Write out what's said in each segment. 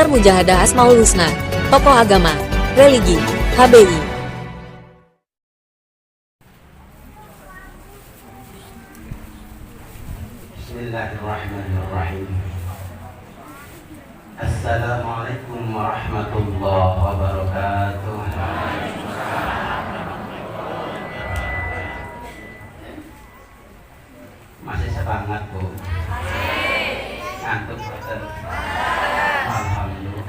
Kantor Mujahadah Asmaul Husna, Tokoh Agama, Religi, HBI. Bismillahirrahmanirrahim. Assalamualaikum warahmatullahi wabarakatuh. Masih semangat, Bu? Ngantuk betul. Alhamdulillah.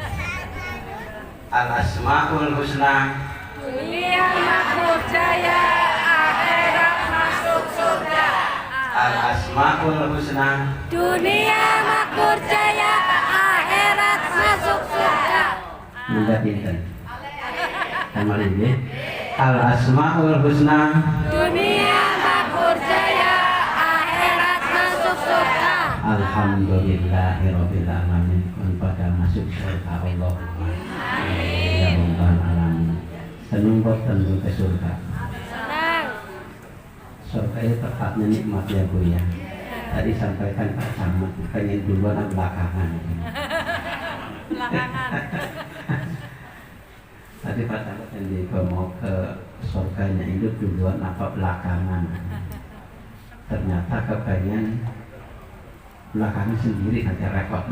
Al-Asmaul Husna, dunia makmur jaya, akhirat masuk surga. Al-Asmaul Husna, Dunia makmur jaya, akhirat masuk surga. Bunda pinten. Amal ini Al-Asmaul Husna, Dunia makmur jaya, akhirat masuk surga. Alhamdulillahirabbil alamin. Kun pada masuk surga Allah. Ya Rabbal alamin. Senang tentu ke surga. Senang. Surga itu tepatnya nikmat ya Bu ya. Tadi sampaikan Pak Camat pengen duluan atau belakangan. Belakangan. Tadi Pak Camat yang mau ke surganya itu duluan apa belakangan. Ternyata kepengen belakangan sendiri nanti repot.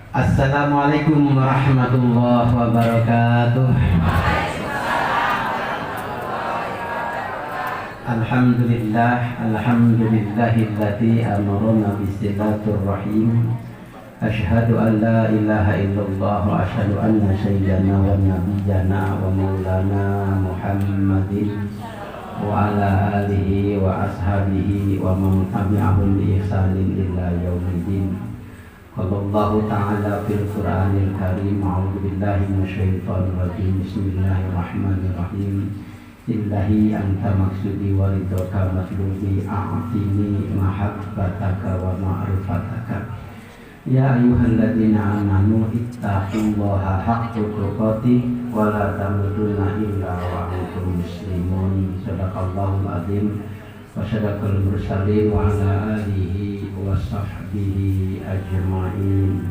Assalamualaikum warahmatullahi wabarakatuh. Alhamdulillahilladzi amarna bisilaturrahim. Asyhadu an la ilaha illallah wa asyhadu anna sayyidana wa nabiyyana wa maulana Muhammadin wa ala alihi wa ashabihi wa man tabi'ahum bi ihsanin ila yaumiddin. Qallallahu ta'ala fil Qur'anil Karim. A'udzu billahi minasyaitonir rajim. Bismillahirrahmanirrahim. Illahi anta maksudi wa ridhoka matlubi a'tini mahabbataka wa ma'rifataka. Ya ayyuhalladzina amanu ittaqullaha haqqa tuqatih wa la tamutunna illa wa antum muslimun. Shadaqallahul azim wa sadaqal mursalin wa ala alihi wa sahbihi ajma'in.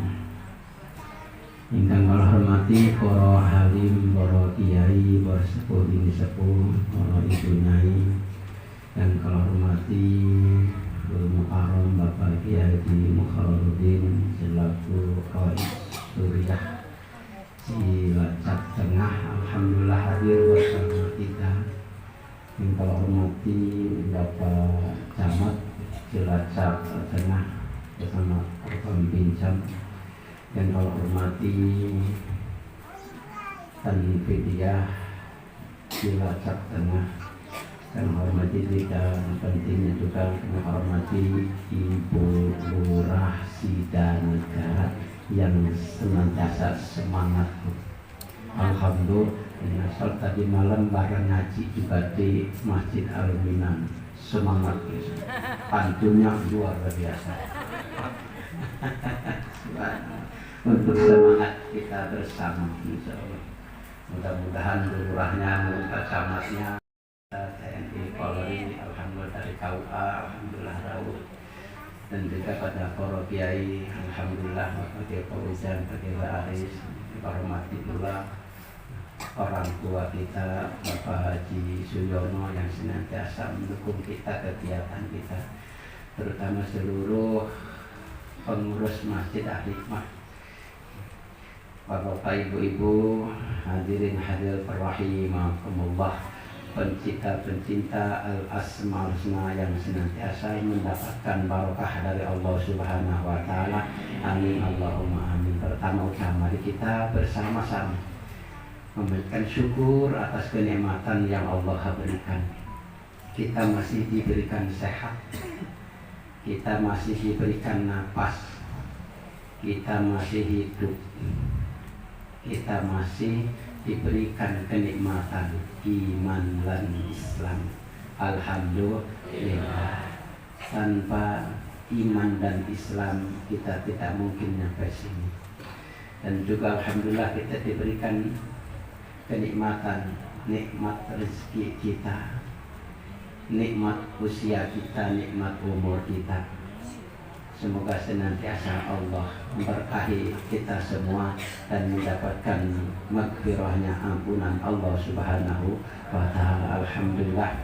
Ingkang kula hormati para halim, para kiai, para sepuh dini sepuh, para ibu nyai, dan kula hormati Mukarram Bapak Kiai Mukharuddin selaku Qais Suriah Cilacap Tengah. Alhamdulillah hadir bersama kita. Yang kula hormati Bapak Camat Cilacap Tengah bersama pembincang. Yang kalau hormati Tanfidiah Cilacap Tengah, dan hormati kita pentingnya juga menghormati Ibu Lurah Sida Negara yang senantiasa semangat. Alhamdulillah, tadi malam bareng ngaji juga di Masjid Al-Minan, semangat, pantunnya luar biasa. Untuk semangat kita bersama, insya Allah. Mudah-mudahan lurahnya, mudah camatnya, TNI, Polri, alhamdulillah dari KUA, alhamdulillah Raud, dan juga pada para kiai, alhamdulillah Bapak Fauzan, Pak Aris, hormati pula orang tua kita Bapak Haji Suyono yang senantiasa mendukung kita kegiatan kita, terutama seluruh pengurus Masjid Al-Hikmah. Bapak ibu-ibu hadirin hadir rahimakumullah, pencinta Al-Asmaul Husna yang senantiasa mendapatkan barokah dari Allah Subhanahu wa taala. Amin Allahumma amin. Pertama mari kita bersama-sama memberikan syukur atas kenikmatan yang Allah berikan. Kita masih diberikan sehat, kita masih diberikan napas, kita masih hidup, kita masih diberikan kenikmatan iman dan Islam. Alhamdulillah. Tanpa iman dan Islam kita tidak mungkin sampai sini. Dan juga alhamdulillah kita diberikan kenikmatan, nikmat rezeki kita, nikmat usia kita, nikmat umur kita. Semoga senantiasa Allah memberkahi kita semua dan mendapatkan maghfirahnya, ampunan Allah Subhanahu wa Ta'ala. Alhamdulillah,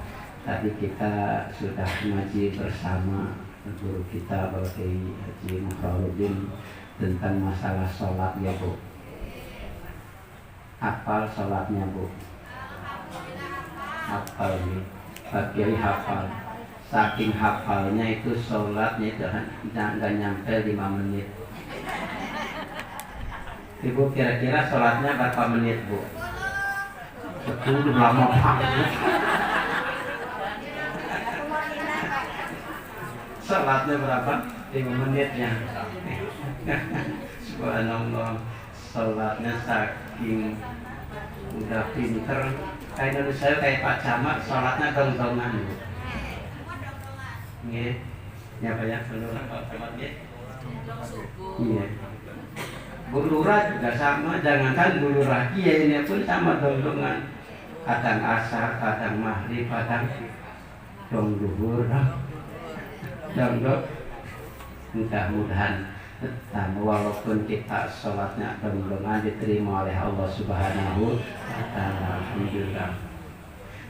tadi kita sudah ngaji bersama guru kita Bapak Haji Mukhtarudin tentang masalah sholat ya Bu. Hafal sholatnya Bu? Hafal nih, Pak Kiai hafal. Saking hafalnya itu sholatnya itu nggak nyampe 5 menit. Ibu kira-kira sholatnya berapa menit Bu? 10, lama banget. Sholatnya berapa? 5 menitnya. Subhanallah, sholatnya saking udah pinter. Kayak Indonesia kayak Pak Camat, sholatnya dong-dongan Bu. Iya, nyapa ya dong-dongan Pak Camat ya. Iya. Bu Lurah juga sama, jangankan Bu Lurah kiai ini pun sama dong-dongan. Kadang asar, kadang maghrib, kadang dong duhur. Dong-dong. Mudah-mudahan walaupun kita sholatnya dong-dongan diterima oleh Allah Subhanahu wa Ta'ala. Alhamdulillah.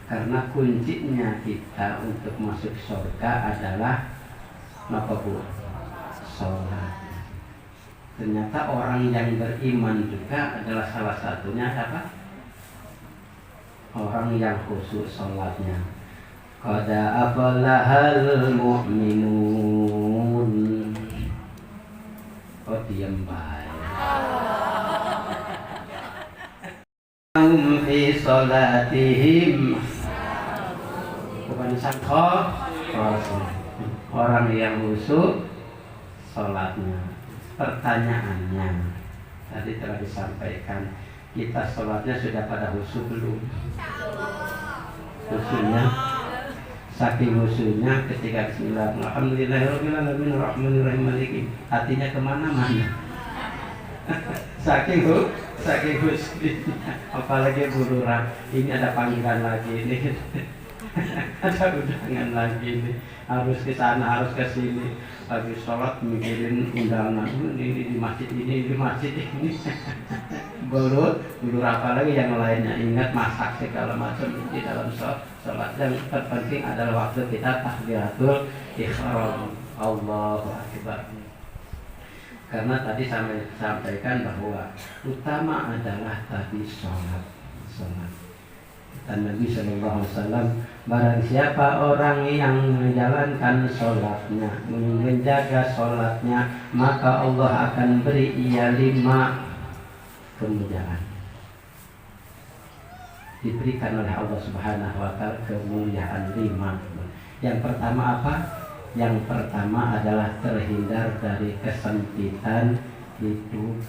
Karena kuncinya kita untuk masuk surga adalah apa Bu? Sholat. Ternyata orang yang beriman juga adalah salah satunya apa? Orang yang khusyuk sholatnya. Qad aflahal mu'minun. Oh diam baik. Fi sholatihim. Bukan sangka orang yang khusyuk sholatnya. Pertanyaannya tadi telah disampaikan, kita sholatnya sudah pada khusyuk belum? Khusyuknya, saking khusyuknya ketika Bismillahirrahmanirrahim Rahmanirrahim Maliki, hatinya kemana-mana. saking khusyuknya. Apalagi Bu Lurah, ini ada panggilan lagi ini. Ada undangan lagi ini, harus ke sana, harus ke sini. Habis sholat mikirin undangan ini di masjid ini, di masjid ini. Belum apa lagi yang lainnya, ingat masak segala macam di dalam sholat. Yang terpenting adalah waktu kita takbiratul ihram, Allahu Akbar. Karena tadi saya sampaikan bahwa utama adalah tadi sholat. Dan Nabi Sallallahu Alaihi Wasallam, barang siapa orang yang menjalankan sholatnya, menjaga sholatnya, maka Allah akan beri ia 5 kemuliaan. Diberikan oleh Allah Subhanahu Wa Taala kemuliaan 5. Yang pertama apa? Yang pertama adalah terhindar dari kesempitan hidup.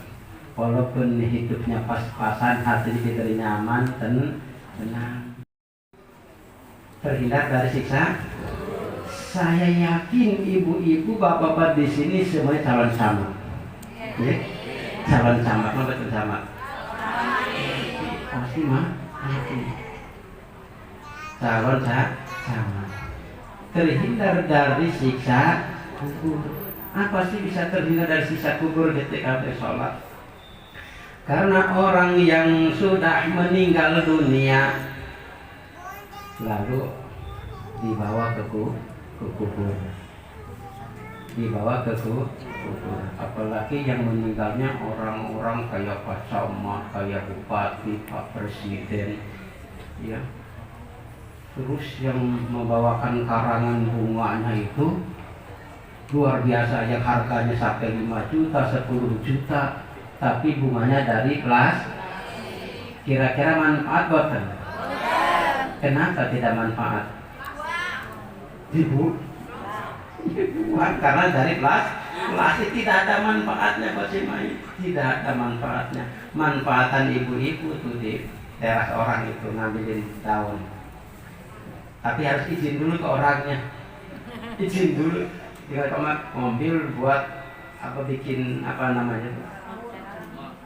Walaupun hidupnya pas-pasan, hati diberi nyaman dan tenang. Terhindar dari siksa. Saya yakin ibu-ibu, bapak-bapak di sini semuanya calon camat. Ya? Calon camat, apa betul camat? Pasti mah. Calon camat. Terhindar dari siksa kubur. Apa sih bisa terhindar dari siksa kubur ketika sholat? Karena orang yang sudah meninggal dunia lalu dibawa ke kubur, apalagi yang meninggalnya orang-orang kayak Pak Camat, kayak Bupati, Pak Presiden, ya. Terus yang membawakan karangan bunganya itu luar biasa, yang harganya sampai 5 juta, 10 juta. Tapi bunganya dari plastik. Kira-kira manfaat boten? Kenapa tidak manfaat? Dibuang. Karena dari plastik tidak ada manfaatnya buat si mayit. Tidak ada manfaatnya. Manfaatan ibu-ibu tuh di teras orang itu ngambilin daun. Tapi harus izin dulu ke orangnya. Izin dulu. Tinggal mobil buat apa, bikin apa namanya?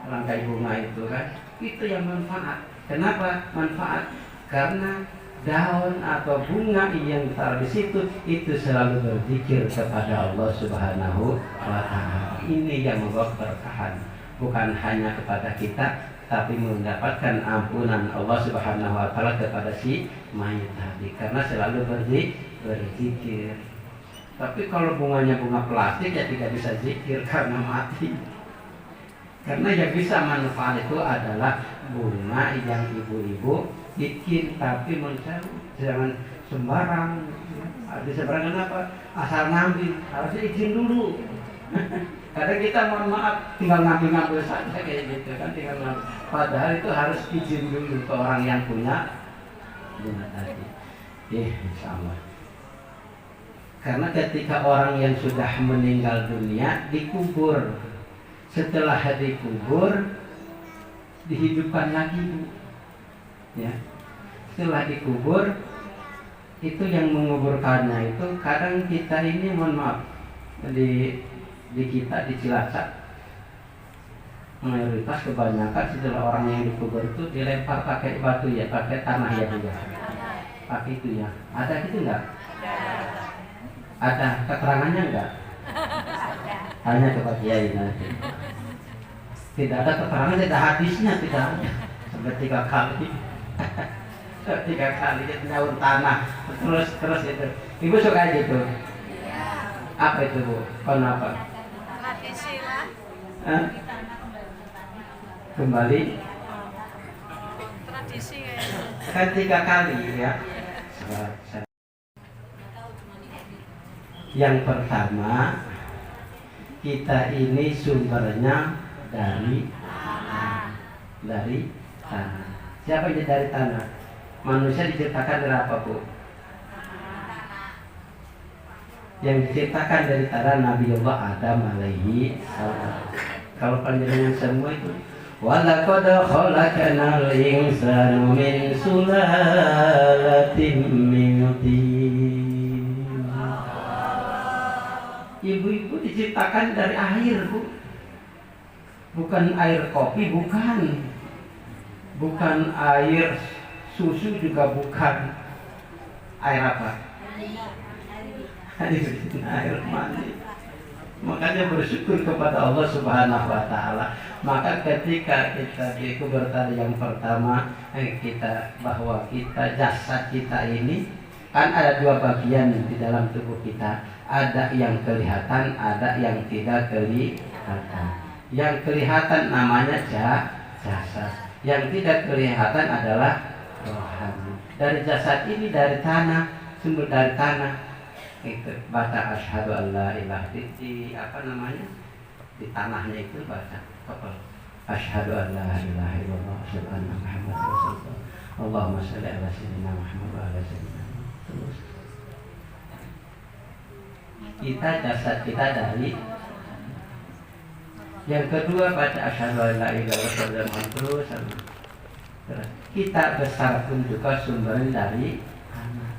Rangkai bunga itu kan, itu yang manfaat. Kenapa manfaat? Karena daun atau bunga yang ditaruh di situ itu selalu berzikir kepada Allah Subhanahu wa Ta'ala. Ini yang membawa keberkahan, bukan hanya kepada kita, tapi mendapatkan ampunan Allah Subhanahu wa Ta'ala kepada si mayit tadi, karena selalu berzikir. Tapi kalau bunganya bunga plastik ya tidak bisa zikir karena mati. Karena yang bisa manfaat itu adalah bunga yang ibu-ibu bikin, tapi jangan sembarang. Ada sembarangan apa? Asal ngambil, harusnya izin dulu. Kadang kita mohon maaf tinggal ngambil saja kayak gitu kan, tinggal ngambil. Padahal itu harus izin dulu ke orang yang punya bunga tadi. Insya Allah. Karena ketika orang yang sudah meninggal dunia dikubur, setelah dikubur dihidupkan lagi, Bu. Ya. Setelah dikubur itu yang menguburkannya itu kadang kita ini mohon maaf di kita di Cilacap mayoritas kebanyakan setelah orang yang dikubur itu dilempar pakai batu ya, pakai tanah ya juga, pakai itu ya. Ada gitu enggak? Ada keterangannya enggak? Hanya kepada kiai nanti. Tidak ada keterangan, tidak hadisnya, tidak ada. Sampai 3 kali. 3 kali dia nyaur tanah terus itu. Ibu suka gitu? Apa itu, Bu? Kenapa? Tradisi lah. Kembali? Tradisi kayaknya. Kan 3 kali ya. Yang pertama, kita ini sumbernya dari tanah. Siapa yang dari tanah? Manusia diciptakan dari apa, Bu? Yang diciptakan dari tanah Nabiullah Adam alaihi salam. Kalau panjenengan semua itu walaqad khalaqnal insana min sulalatin min tin. Ibu-ibu diciptakan dari air, Bu. Bukan air kopi, bukan air susu, juga bukan air apa? Air mandi. Makanya bersyukur kepada Allah Subhanahu wa Ta'ala. Maka ketika kita dikubur tadi yang pertama, bahwa kita jasad kita ini kan ada 2 bagian di dalam tubuh kita. Ada yang kelihatan, ada yang tidak kelihatan. Yang kelihatan namanya jasad. Yang tidak kelihatan adalah rohani. Dari jasad ini dari tanah, sumber dari tanah. Itu baca asyhadu an la ilaha di apa namanya? Di tanahnya itu baca apa? Asyhadu an la ilaha illallah asyhadu anna Muhammadar Rasulullah. Allahumma shalli ala sayyidina Muhammad wa ala sayyidina. Terus kita jasad kita dari. Yang kedua baca asyhadu an la ilaha illallah terus. Kita besar pun juga sumbernya dari tanah.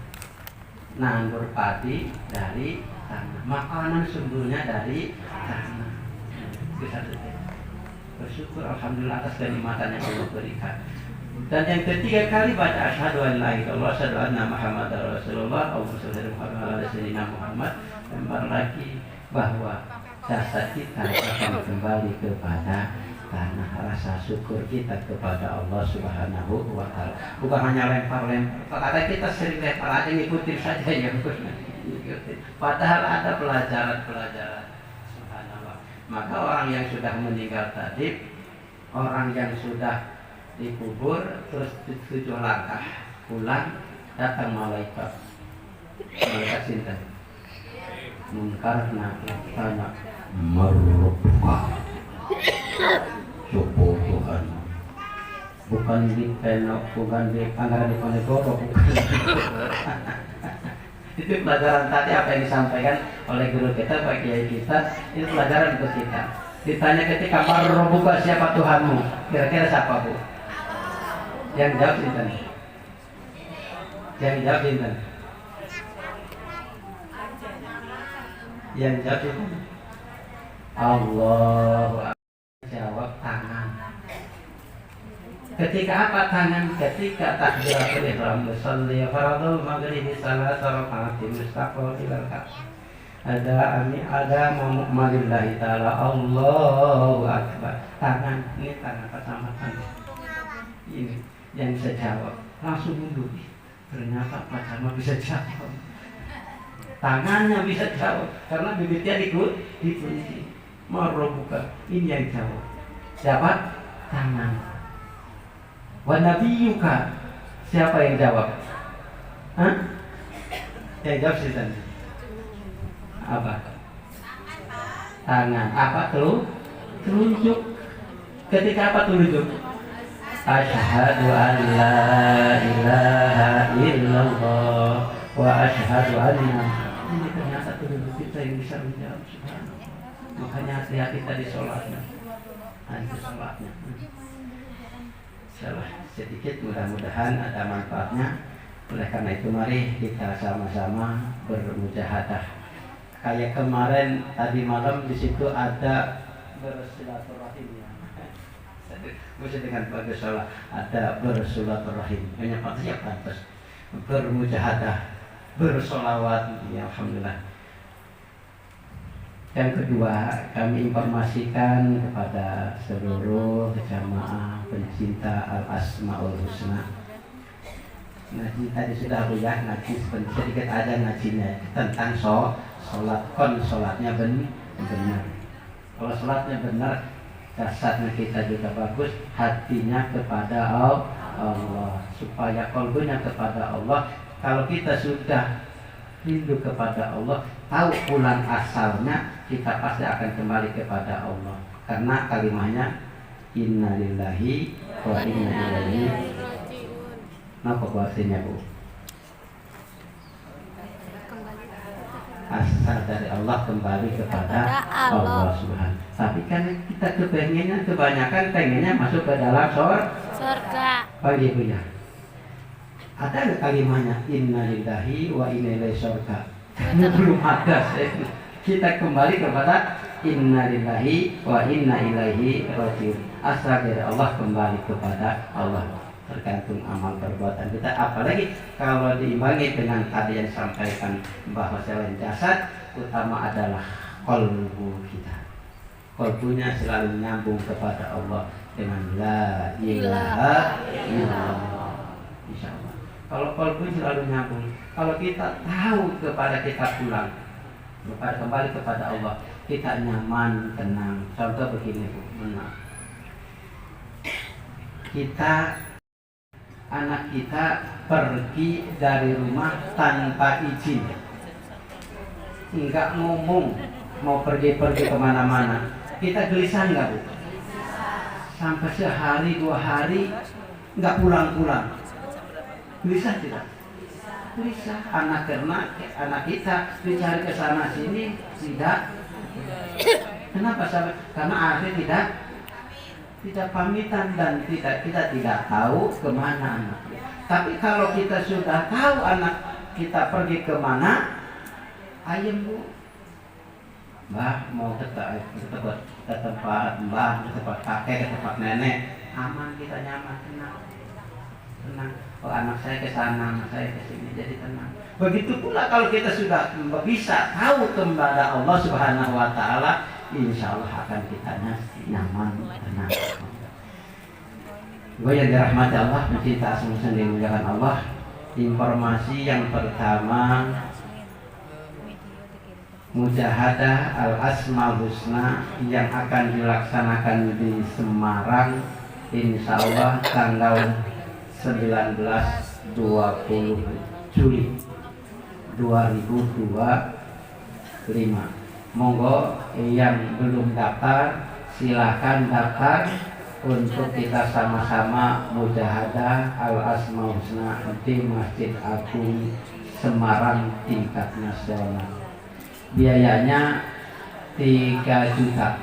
Nandur padi dari tanah. Makanan sumbernya dari tanah. Bisa bersyukur alhamdulillah atas kenikmatan yang Allah berikan. Dan yang ketiga kali baca asyhadu an la ilaha illallah asyhadu anna Muhammadar Rasulullah. Allahumma shalli ala sayyidina Muhammad. Lembar lagi bahwa jasad kita akan kembali kepada tanah. Rasa syukur kita kepada Allah Subhanahu wa Ta'ala. Bukan hanya lempar-lempar. Kadang kita sering lempar aja, ngikutin saja ya. Padahal ada pelajaran-pelajaran. Subhanallah. Maka orang yang sudah meninggal tadi, orang yang sudah dikubur, terus 7 langkah pulang, datang malaikat. Malaikat cinta. Munkar nakir tanya, marruka. Syukur Tuhan. Bukan di tenok, bukan di Anggaran di Ponegoro, bukan. Itu pelajaran tadi apa yang disampaikan oleh guru kita, Pak Kiai kita. Itu pelajaran untuk kita. Ditanya ketika marruka, siapa Tuhanmu? Kira-kira siapa, Bu? Yang jawab sinten? Yang jawab sinten? Yang jawab sinten? Allah. Jawab tangan. Ketika apa tangan? Ketika takbiratul ihram sholli faradul maghribi salat rakaatin mustaqbil ada malillahi ta'ala Allahu akbar. Tangan ini tangan pertama ini yang bisa jawab langsung mundur. Ternyata Pak Camat bisa jawab, tangannya bisa jawab karena bibirnya dikunci. Marrobuka ini yang jawab. Dapat tangan. Wa nabiyuka, siapa yang jawab? Hah? Yang jawab sih tadi. Apa? Tangan. Apa telunjuk? Ketika apa telunjuk? Asyhadu an la ilaha illallah wa asyhadu anna. Ini ternyata telunjuk kita yang bisa menjawab. Subhanallah. Makanya hati-hati tadi sholatnya. Nanti sholatnya. Salah sedikit, mudah-mudahan ada manfaatnya. Oleh karena itu mari kita sama-sama bermujahadah. Kayak kemarin tadi malam di situ ada bersilaturahim ya. Mesti dengan bagus salah ada bersilaturahim. Hanya pantas bermujahadah, bersolawat ya alhamdulillah. Yang kedua, kami informasikan kepada seluruh jamaah pencinta Al-Asmaul Husna. Ngaji tadi sudah ya, ngaji sedikit ada ngajinya tentang sholat. Sholatnya benar. Kalau sholatnya benar, jasadnya kita juga bagus, hatinya kepada Allah, supaya kalbunya kepada Allah. Kalau kita sudah rindu kepada Allah, tahu pulang asalnya, kita pasti akan kembali kepada Allah. Karena kalimahnya inna lillahi wa inna ilaihi raji'un. Apa artinya Bu? Asal dari Allah kembali kepada Allah Subhanahu. Tapi kan kita kebanyakan masuk ke dalam surga. Bagi Bu ya. Ada kalimahnya inna lillahi wa inna ilaihi raji'un. Belum ada. Kita kembali kepada inna lillahi wa inna ilaihi raji'un. Asal dari Allah kembali kepada Allah. Tergantung amal perbuatan kita. Apalagi kalau diimbangi dengan tadi yang disampaikan bahwa selain jasad, utama adalah qalbu kita. Qalbunya selalu nyambung kepada Allah dengan la ilaha illallah. Insyaallah. Kalau qalbu selalu nyambung, kalau kita tahu kepada kita pulang, kembali kepada Allah, kita nyaman, tenang. Contoh begini Bu, anak kita pergi dari rumah tanpa izin, enggak ngomong, mau pergi kemana-mana, kita gelisah enggak Bu? Sampai sehari 2 hari enggak pulang-pulang. Gelisah tidak? Gelisah. Anak kita dicari ke sana sini tidak. Kenapa sahabat? Karena akhirnya tidak pamitan dan kita tidak tahu kemana anak. Tapi kalau kita sudah tahu anak kita pergi kemana, ayam Bu, Mbah mau ke tempat Mbah, ke tempat kakek, ke tempat nenek, aman, kita nyaman, tenang. Oh anak saya ke sana, anak saya ke sini, jadi tenang. Begitu pula kalau kita sudah bisa tahu kepada Allah Subhanahu wa taala, insya Allah akan kita nyaman, tenang. Gue yang dirahmati Allah, mencinta asal-usul dimuliakan Allah. Informasi yang pertama, mujahadah Al-Asmaul Husna yang akan dilaksanakan di Semarang, insya Allah tanggal 19-20 Juli 2025. Monggo yang belum daftar silahkan daftar untuk kita sama-sama mujahadah Al-Asmaul Husna di Masjid Agung Semarang tingkat nasional. Biayanya 3 juta.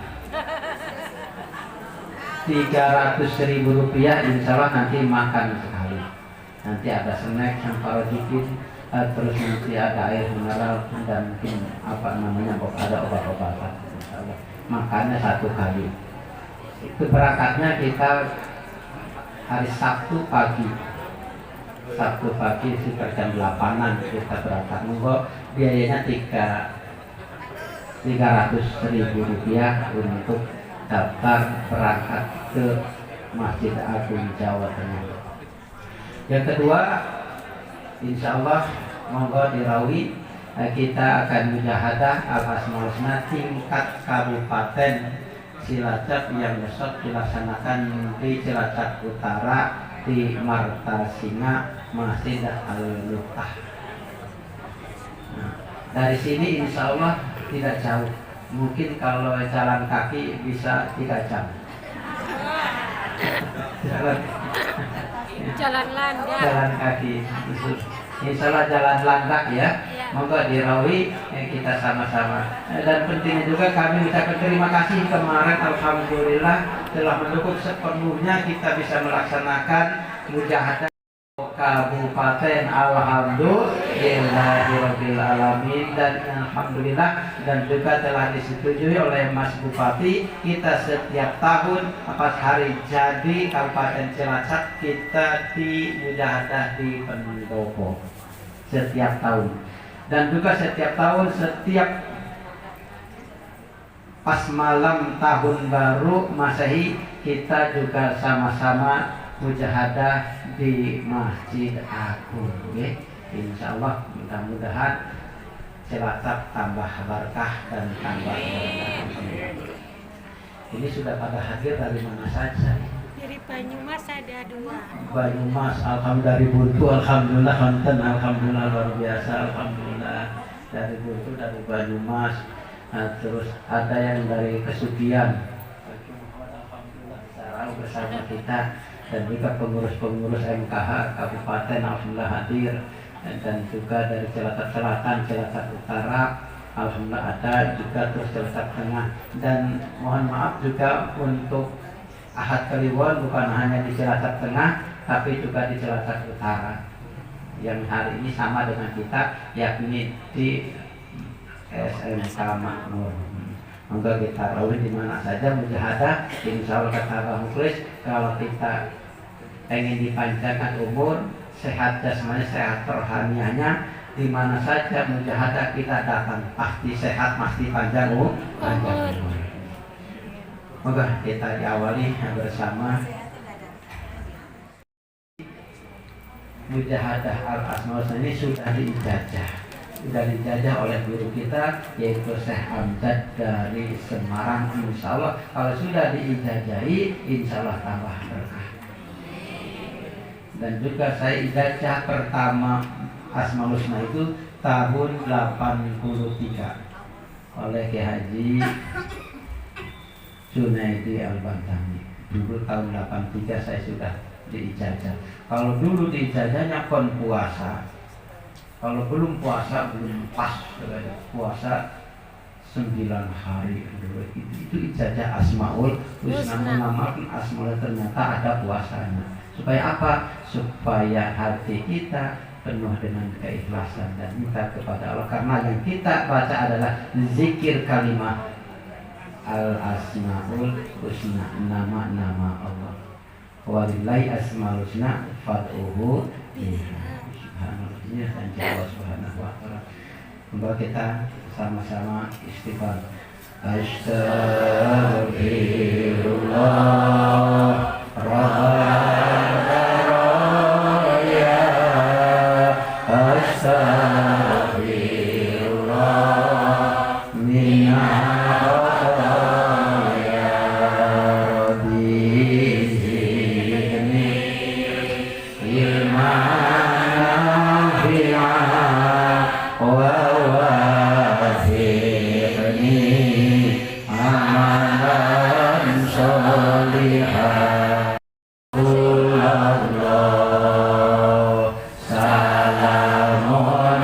300.000 rupiah, insya Allah nanti makan sekali. Nanti ada snack yang parodikin, terus nanti ada air mineral dan mungkin ada obat-obatan. Insya Allah makannya 1 kali. Itu berangkatnya kita hari Sabtu pagi. Sabtu pagi sekitar jam 8-an kita berangkat. Monggo biayanya 300.000 rupiah untuk daftar berangkat ke Masjid Agung Jawa Tengah. Yang kedua, insya Allah monggo dirawi kita akan mujahadah al-asmaul husna tingkat kabupaten Cilacap yang besok dilaksanakan di Cilacap Utara di Marta Singa Masjid Al-Lutah. Nah, dari sini insya Allah tidak jauh, mungkin kalau jalan kaki bisa 3 jam. Jalan landak. Jalan kaki, insya Allah jalan landak ya. Monggo dirawi kita sama-sama. Dan pentingnya juga kami ucapkan terima kasih kemarin, alhamdulillah telah mendukung sepenuhnya kita bisa melaksanakan mujahadah Kabupaten. Alhamdulillahirabbil alamin, dan alhamdulillah dan juga telah disetujui oleh Mas Bupati kita setiap tahun pas hari jadi Kabupaten Cilacap kita di mujahadah di pendopo setiap tahun. Dan juga setiap tahun, setiap pas malam tahun baru Masehi kita juga sama-sama mujahadah di Masjid Agung. Insya Allah mudah-mudahan Cilacap tambah berkah dan tambah berkah. Ini sudah pada hadir dari mana saja? Dari Banyumas ada 2. Banyumas, alhamdulillah, dari Buntu, alhamdulillah, konten, alhamdulillah, luar biasa, alhamdulillah, dari Buntu, dari Banyumas, terus ada yang dari Kesugian, alhamdulillah, bisa bersama kita, dan juga pengurus-pengurus MKH Kabupaten, alhamdulillah hadir, dan juga dari Cilacap Selatan, Cilacap Utara, alhamdulillah ada juga, terus Cilacap Tengah, dan mohon maaf juga untuk Ahad Kliwon bukan hanya di Cilacap Tengah tapi juga di Cilacap Utara yang hari ini sama dengan kita, yakni di SMK Makmur. Monggo kita rawih di mana saja mujahadah. Insya Allah kata Bang Mukhlis, kalau kita ingin dipanjangkan umur, sehat jasmani, sehat rohanianya, di mana saja mujahadah kita datang pasti sehat, pasti panjang umur. Moga kita diawali bersama mujahadah al-asmaul husna ini sudah dijajah oleh guru kita yaitu Syekh Amjad dari Semarang. Insya Allah kalau sudah diijazahi, insya Allah tambah berkah. Dan juga saya ijazah pertama asmaul husna itu tahun 83 oleh Kiai Haji Junaidi Al-Bantami. Dulu tahun 83 saya sudah diijazah. Kalau dulu diijazahnya kon puasa, kalau belum puasa belum pas, puasa 9 hari dulu itu ijazah asmaul husna, mengamalkan asmaul ternyata ada puasanya. Supaya apa? Supaya hati kita penuh dengan keikhlasan dan minta kepada Allah, karena yang kita baca adalah zikir kalimat al-asmaul husna, nama-nama Allah. Walillahi asmaul husna fad'uhu biha. Subhanallah dan Jawa subhanahu wa ta'ala. Semoga kita sama-sama istighfar. Astaghfirullah ya astaghfirullah minna salamun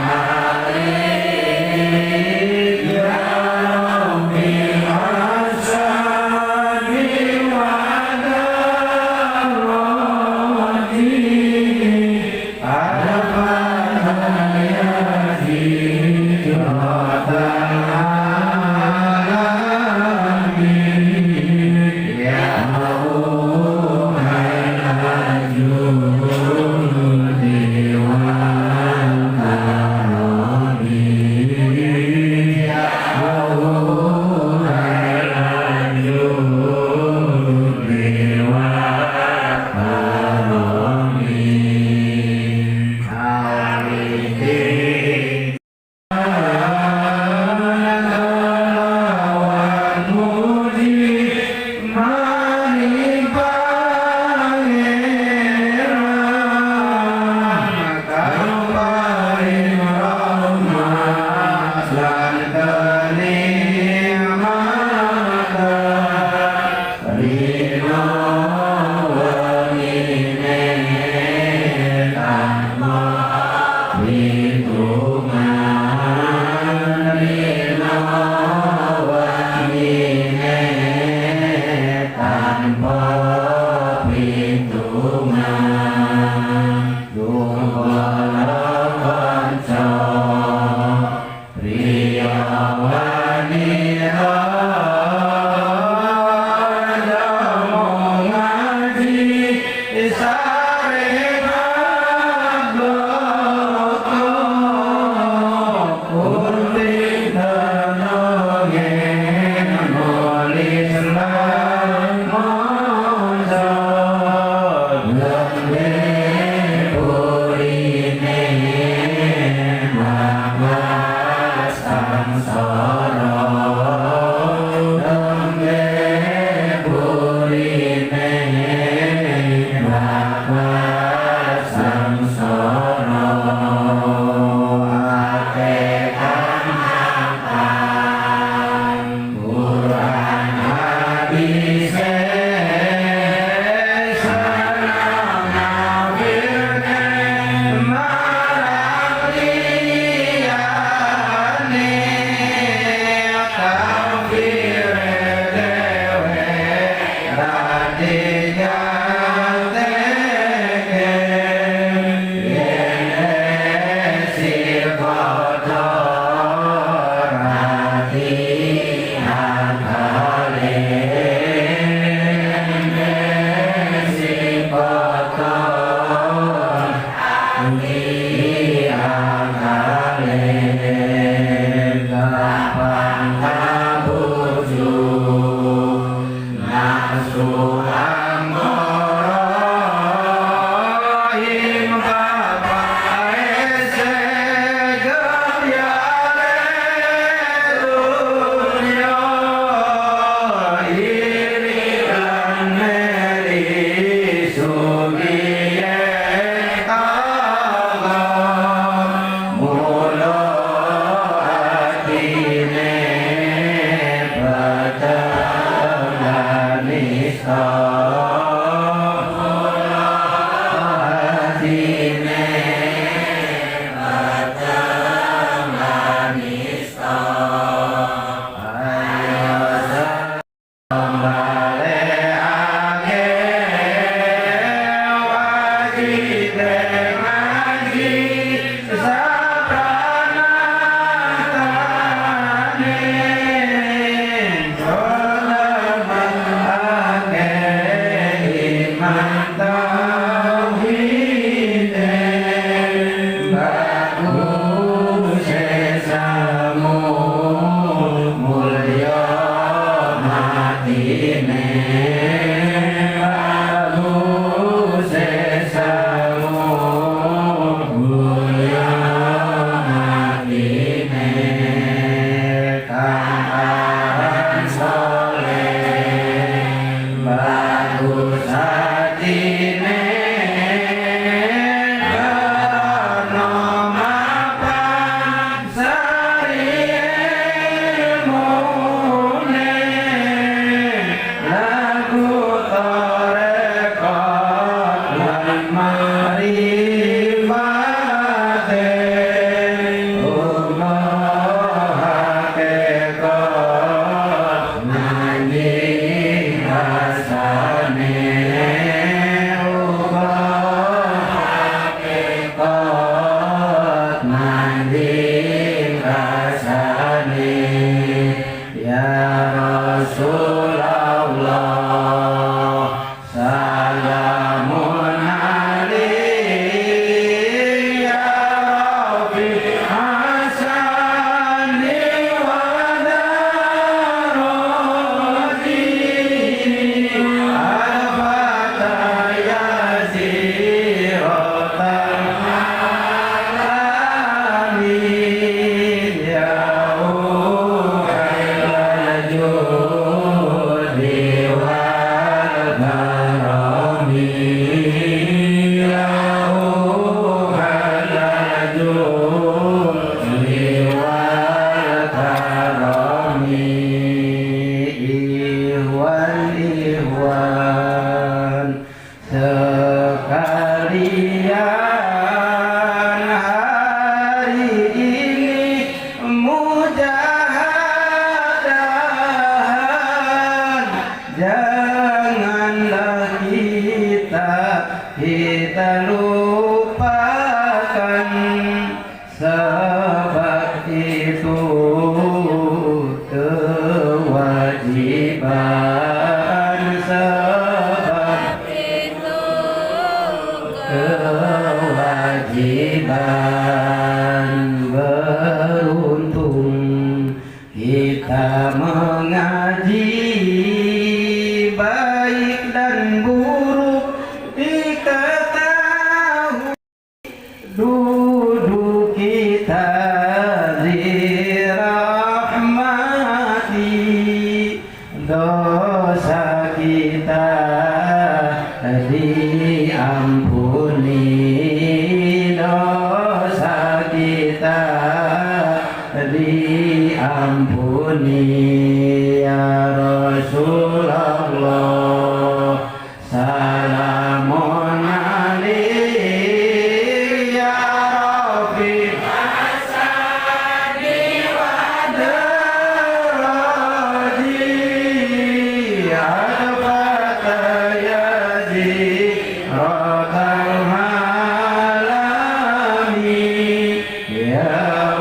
Ya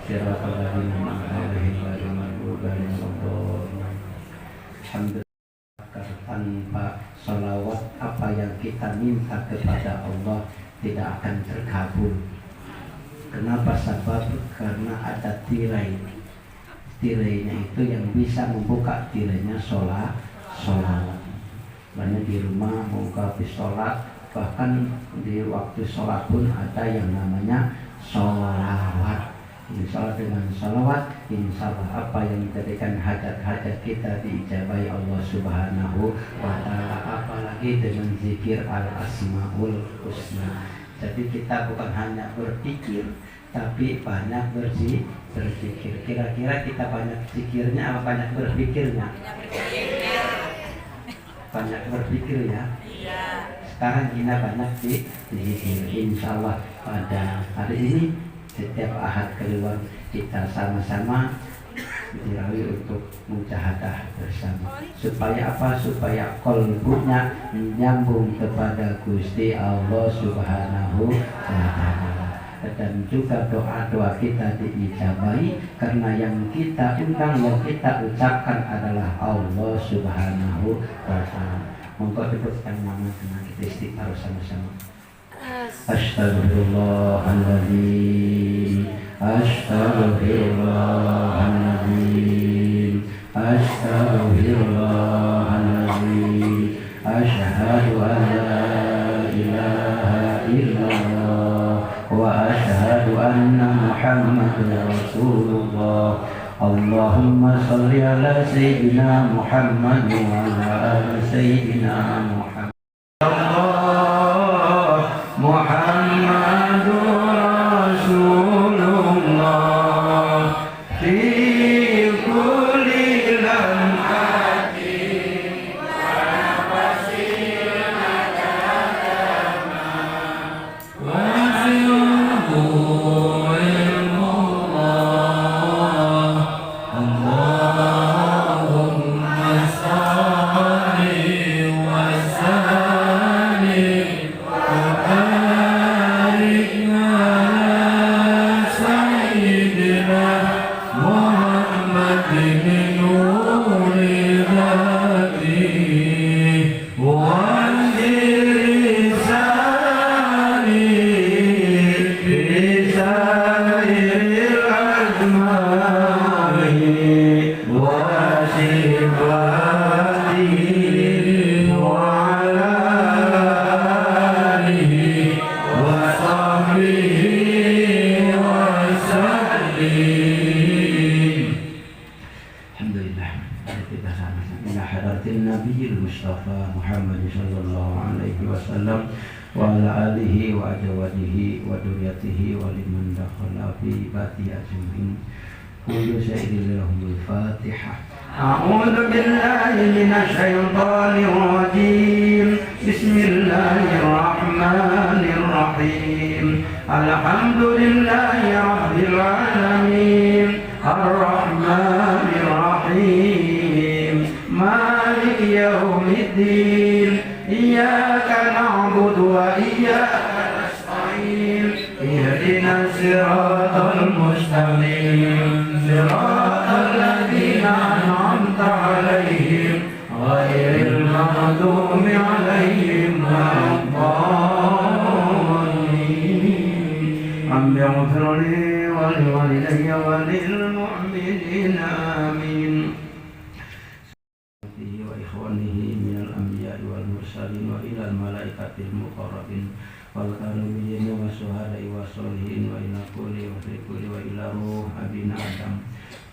siratal ladzina an'amta 'alaihim ghairil maghdubi 'alaihim waladdallin. Alhamdulillah, tanpa salawat apa yang kita minta kepada Allah tidak akan terkabul. Kenapa? Sebab karena ada tirai. Tirainya itu yang bisa membuka tirainya sholawat. Banyak di rumah mau habis sholat, bahkan di waktu sholat pun ada yang namanya sholawat. Insya Allah dengan sholawat, insya Allah apa yang menjadikan hajat-hajat kita diijabahi Allah Subhanahu wa Ta'ala, apalagi dengan zikir al-asmaul husna. Jadi kita bukan hanya berpikir, tapi banyak berzikir. Kira-kira kita banyak zikirnya apa banyak berpikirnya? Banyak berpikir ya. Sekarang kita banyak berzikir. Insya Allah pada hari ini setiap ahad keluar kita sama-sama dirawi untuk mujahadah bersama. Supaya apa? Supaya kolbunya menyambung kepada Gusti Allah Subhanahu wa Ta'ala. Dan juga doa-doa kita diijabahi karena yang kita undang, yang kita ucapkan adalah Allah Subhanahu wa Ta'ala. Monggo disebutkan nama dengan kita istighfar sama-sama. Astaghfirullahaladzim, astaghfirullahaladzim, astaghfirullahaladzim, asyhadu an la ilaha illallah wa asyhadu anna Muhammadar Rasulullah. Allahumma sholli ala sayyidina Muhammad wa ala ali sayyidina Muhammad. Muhammadur Rasulullah fi kulli lamhati wa nafasin adama wa sirruhu ilmullah. Allahumma salli wa sallim wa ala alihi wa ajwadihi wa duriyatihi wa liman dakhala fi bati ajmain. Qulu sayyidillahumul Fatihah. A'udzu billahi minasy syaithanir rajim. Bismillahirrahmanirrahim. Alhamdulillahi rabbil alamin. Ar-Rahmanir Rahim. Maliki yaumiddin. Iyyaka na'budu wa iyyaka nasta'in. Ihdinas siratal mustaqim. Siratal ladzina an'amta 'alaihim ghairil maghdubi 'alaihim waladdallin. Rabbi ighfir li wa liwalidayya wa lil mu'minina amin. Wa ikhwanihi minal anbiya'i wal mursalin wa ilal malaikatil muqarrabin wal karimiyin wa syuhada'i wa sholihin wa ila kulli wa fi kulli wa ila ruh abina adam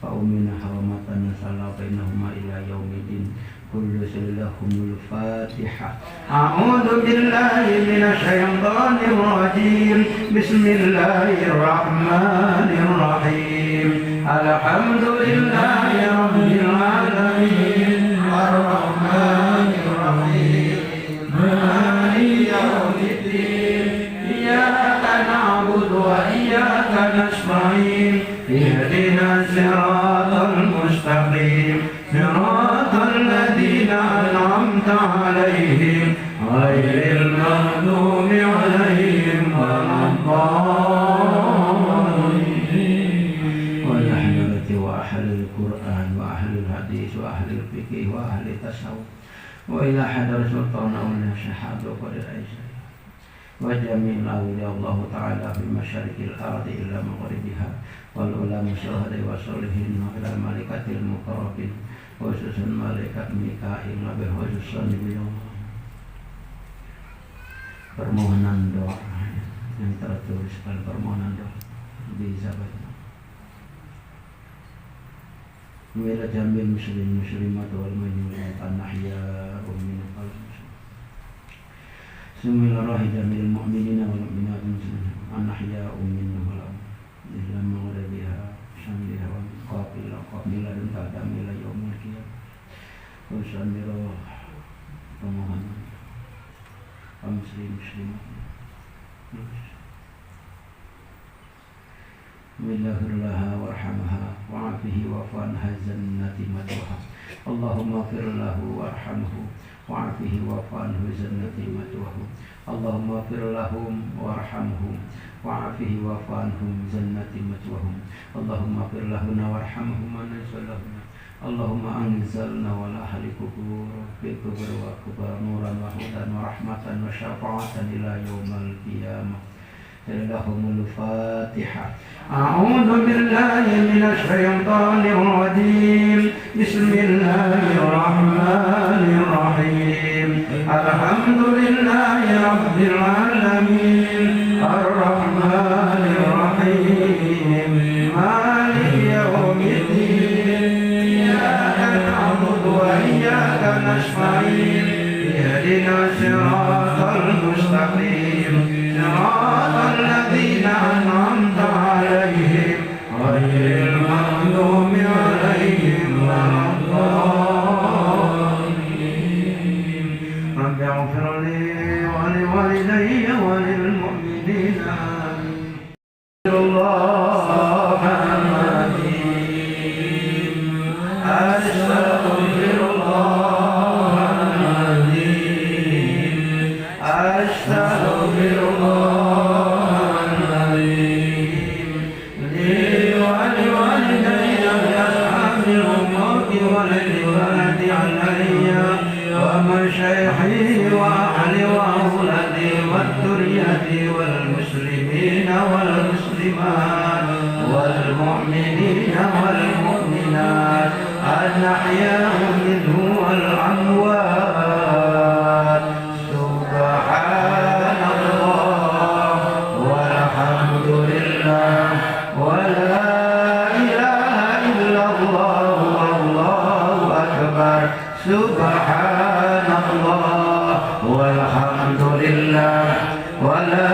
fa ummina hawamatan nasalla bainahuma ila yaumiddin. Kullu sallahumul Fatihah. A'udzu billahi minasy syaithanir rajim. Bismillahirrahmanirrahim. Alhamdulillahi rabbil alamin. Ar-Rahmanir Rahim. Maliki yaumiddin. Iyyaka na'budu wa iyyaka nasta'in. Ihdinas siratal mustaqim. Siratal ladzina an'amta 'alaihim ghairil maghdubi 'alaihim waladdallin. أهل القرآن وأهل الحديث وأهل الفقه وأهل التصوف وإلى حضرة سلطان أولياء شهاب وقدر أيسر وجميع الأولياء الله تعالى في مشارق الأرض إلى مغربها والعلماء الشهداء والصالحين وإلى الملائكة المقربين khususan malaikat Mikail nabi khususan beliau. Permohonan doa yang tertulis pada permohonan doa bisa baca. Wila jambil muslim muslimat wal mu'minat an-nahya min al-muslim. Bismillahirrahmanirrahim jamil mu'minina wal mu'minat an-nahya minhum wal illa maghribiha syamliha wa qabila dan kadamila yaumul qiyamah. Usamiro permohonan muslimat. Billahillaha warhamha wa'afihi wa'fanha jannati madwaha. Allahumma fir lahu warhamhu wa'afihi wa'fanhu jannati madwaha. Allahumma fir lahum warhamhum wa'afihi wa'fanhum jannati madwaha. Allahumma fir lahuna warhamhum wa nazalahum. Allahumma anzalna wa la halikubur fi kubur wa kubar nuran wa hudan wa rahmatan wa syafa'atan ila yawmal qiyamah. لهم الفاتحة. أعوذ بالله من الشيطان الرجيم. بسم الله الرحمن الرحيم. الحمد لله رب العالمين الرحمن الرحيم مالك يوم الدين إياك نعبد وإياك نستعين اهدنا الصراط المستقيم صراط الذين أنعمت عليهم غير المغضوب عليهم ولا الضالين. رب اغفر لي ولوالدي وللمؤمنين آمين. الله العظيم أستغفر الله العظيم أستغفر الله العظيم لي ولوالدي ولأصحاب الموت والعباد علي ومشايخي وأهلي وأولادي والذرية والمسلمين والمسلمات والمؤمنين والمؤمنات الأحياء منهم والأموات. سبحان الله والحمد لله ولا إله إلا الله والله أكبر. سبحان الله والحمد لله ولا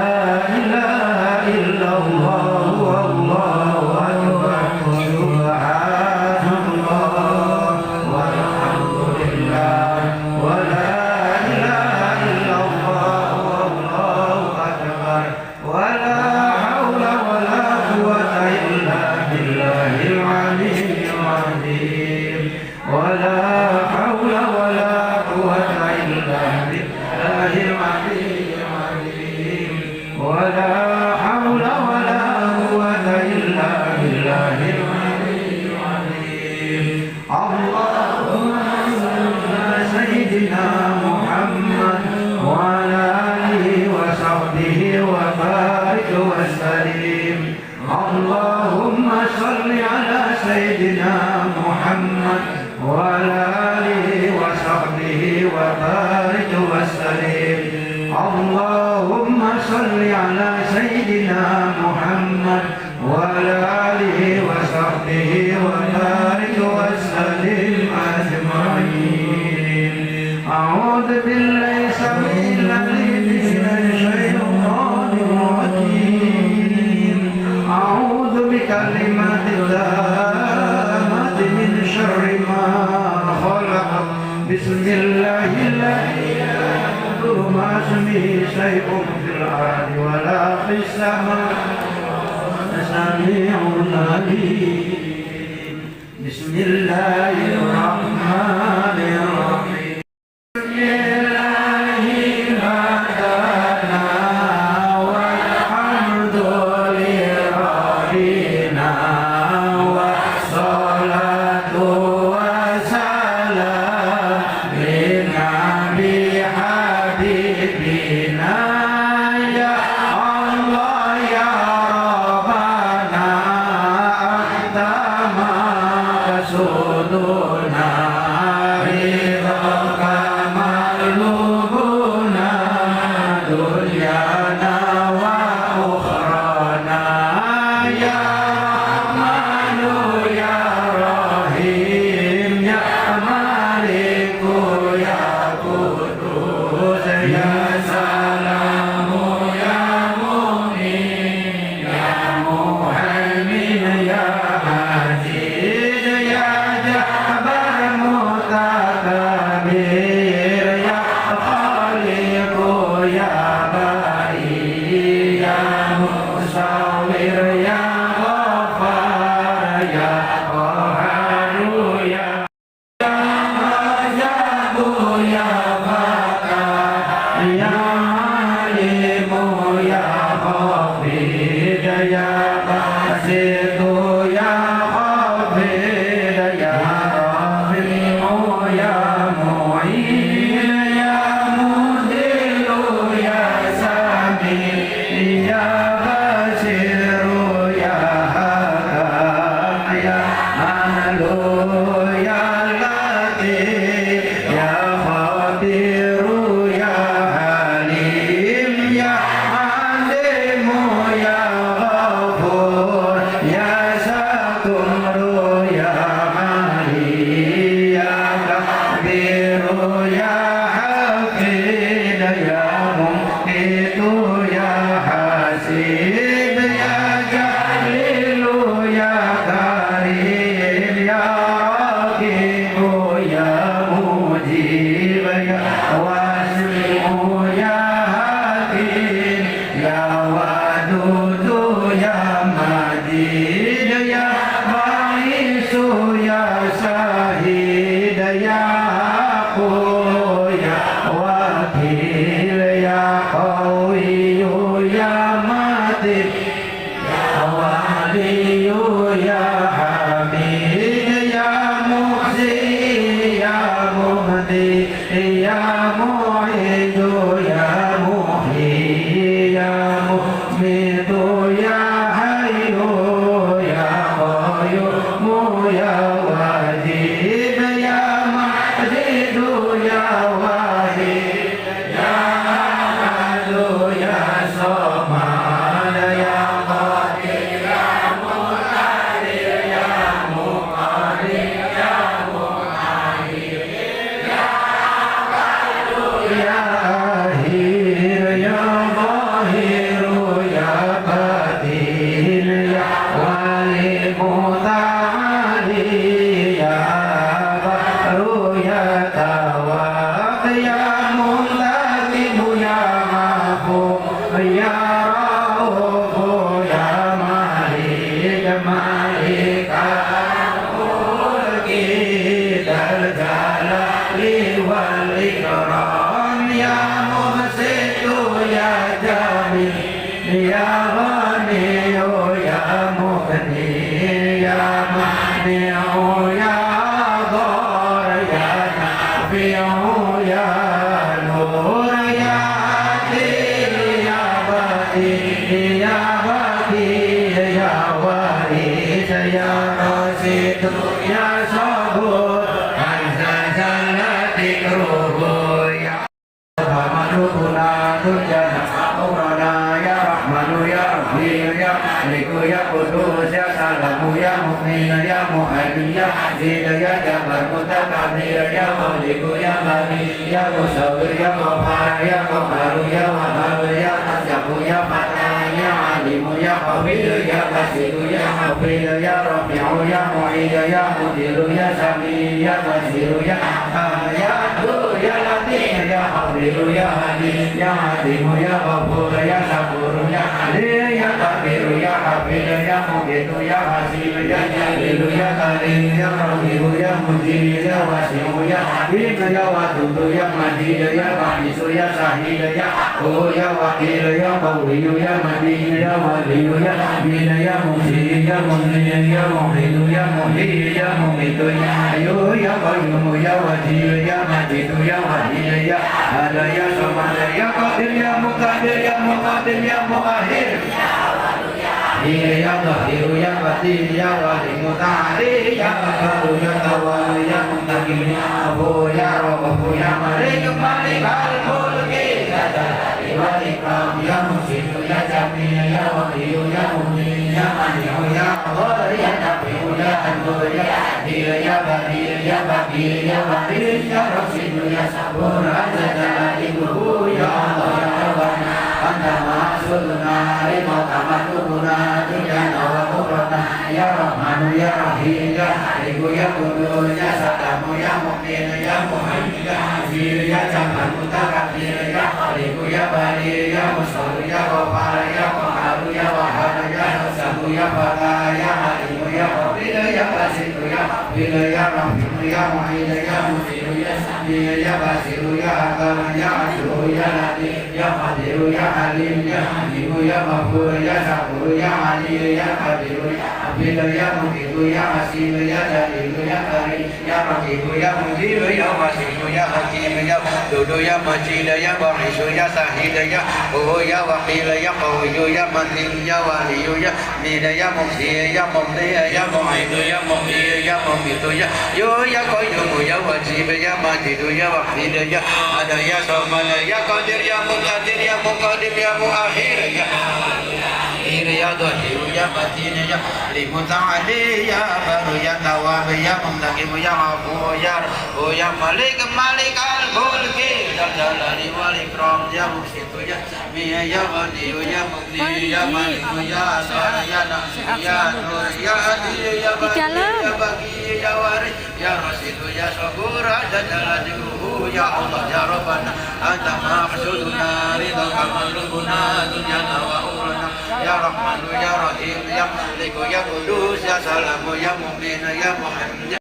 إله إلا الله والله أكبر. سبحان الله والحمد لله ولا إله إلا الله والله أكبر. ولا حول ولا قوة إلا بالله العلي العظيم. ولا حول ولا قوة إلا بالله العلي العظيم. ولا حول ولا قوة إلا بالله العلي العظيم. اللهم صل على سيدنا محمد وعلى آله وصحبه وبارك وسلم. اللهم صل على سيدنا محمد وعلى آله وصحبه وبارك وسلم. اللهم صل على سيدنا محمد وعلى آله وصحبه وبارك وسلم أجمعين. أعوذ بالله السميع العليم من الشيطان الرجيم. أعوذ بكلمات التامات من شر ما خلق. بسم الله الذي لا يضر مع اسمه شيء في الأرض ولا في السماء. سميع عليم. بسم الله الرحمن الرحيم. بسم الله هدانا والحمد لربنا والصلاة maksuduna ridha kamalubuna dunyana wa ukhrana ya Rahmanu ya Rahim ya Maliku ya Qudus ya Salamu ya Mu'min ya Muhaimin ya Aziz ya Jabbar Mutakabir ya Khaliqu ya Bari ya Musawwir ya Ghaffar ya Qaharu ya Ajabu ya Bakar ya Alimu ya Khafid ya Basitu ya Khafid ya Rafi'u ya Mu'in ya Mudilu ya Sami ya Basiru ya Hakam ya Alu ya Latif ya Khadiru ya Halim ya Alimu ya Ghafur ya Satumru ya Mali ya Kabiru ya Hafid ya Muqitu ya Hasib ya Jalilu ya Karim ya Raqibu ya Mujib ya Wasi'u ya Hakim ya Wadudu ya Majid ya Ba'isu ya Syahid ya Aqu ya Wakil ya Qawiyu ya Matin ya Waliyu ya Hamid ya Muhsi ya Muhdi ya Mu'idu ya Muhyi ya Mumitu ya Hayyu ya Qayyumu ya Wajib ya Majidu ya Wahid ya Ahadu ya Samad ya Qadir ya Muqtadir ya Muqaddim ya Mu'ayyid ya Ahir ya Zahiru ya Batin ya Wali Muta'ali ya Bahru ya Tawab ya Muntazimu ya Mahfuz ya Raufu ya Malik Malikan Mulki Dal Jalali wal Ikram ya Muhsitu ya Jamil ya Ghaniyu ya Mughni ya Mani'u ya Dhar ya Nafi'u ya Nur ya Hadi ya Badi ya Badi ya Waris ya Rasid ya Sabur Azza Jalla Dikruhu ya Rahmanu Tunjana Aurana ya Rahmanu ya Rahim ya Maliku ya Qudus ya Salamu ya Mu'min ya Muhaimin ya Aziz ya Jabbar Mutakabir ya Khaliqu ya Bari ya Musawwir ya Ghaffar ya Qaharu ya Wahhab ya Ajabu ya Fatah ya Alimu ya Khafid ya Basiru ya Hafid ya Rafi'u ya Mu'id ya Mudilu ya Sami ya Basiru ya Ayatu ya Latif ya Khadiru ya Hadi ya Hadimu ya Ghafur ya Saburu ya Ali ya Kabiru ya Hafid ya Muqitu ya Hasib ya Jalilu ya Karim ya Rahibu ya Mujib ya Wasi'u ya Hakim ya Wadudu ya Majid ya Ba'isu ya Sahid ya Aqu ya Wakil ya Qawiyu ya Madin ya Waliyu ya Amin ya Muhsi ya Munir ya Muhidu ya Muhyi ya Mumitu ya Hayyu ya Qayyum ya Wajib ya Majidu ya Wahid ya Ada ya Samad ya Qadir ya Muqtadir ya Muqaddim ya Muakhir ya Zahiru ya Batin ya Wali Muta'ali ya Baru ya Hakim ya Abu ya Rabbu ya Malik Malikal Mulki ya Jalali wal Ikram ya Muhsin ya Jami ya Wali ya Mu'min ya Mani ya Ghafur ya Nafi ya Anwar ya Adil ya Badi ya Baqi ya Waris ya Rasid ya Sabur ya Jalali ya Allah ya Rabbana anta ma'asuduna rima tamatubuna dunyana wa ukhratana ya Rahmanu ya Rahim ya Maliku ya Qudus ya Sadamu ya Mu'min ya Muhammad ya Aziz ya Jamal Mutakabbir ya Khaliqu ya Bari ya Musawwir ya Ghafar ya Qahhar ya Wahhab ya Sabu ya Fatah ya Halim ya Qabil ya Basit ya Bil ya Rahim ya Mu'in ya Mutir ya Sami ya Basir ya Akram ya Adlu ya Latif ya Qadir ya Halim ya Halim ya Ghafur ya Syakur ya Ali ya Qadir ya Abil ya Muqit ya Hasim ya Jalil ya Karim ya Raqib ya Mujib ya Wasif ya Hakim ya Dudu ya Majid ya Ba'is ya Sahid ya ya Waqil ya Qawi ya Matin ya Wali ya Mid ya Muhsi ya Mumti ya Mu'id ya Mu'id ya Mumit ya ya Qayyum ya Wajib ya Majid ya Waqid ya Ada ya Samad ya Qadir ya Muqaddir ya Muqaddim ya Muakhir ya ya Dhahir ya Batin ya Limuta'ali ya Baru ya Tawab ya Mumtakim ya Afu ya Rabbu ya Malik Malikal Mulki ya Jalali wal Ikram ya Muhsin ya Miya ya Wali ya Mughni ya Malik ya Asar ya Nafi ya Nur ya Adil ya Baqi ya Baqi ya Waris ya Rasid ya Sabur ya Jalali ya Allah ya Rabbana anta ma'buduna ridha kamaluna dunyana wa ukhra ya Rahman ya Rahim ya Malik ya Qudus ya Salam ya Mu'min ya Muhammad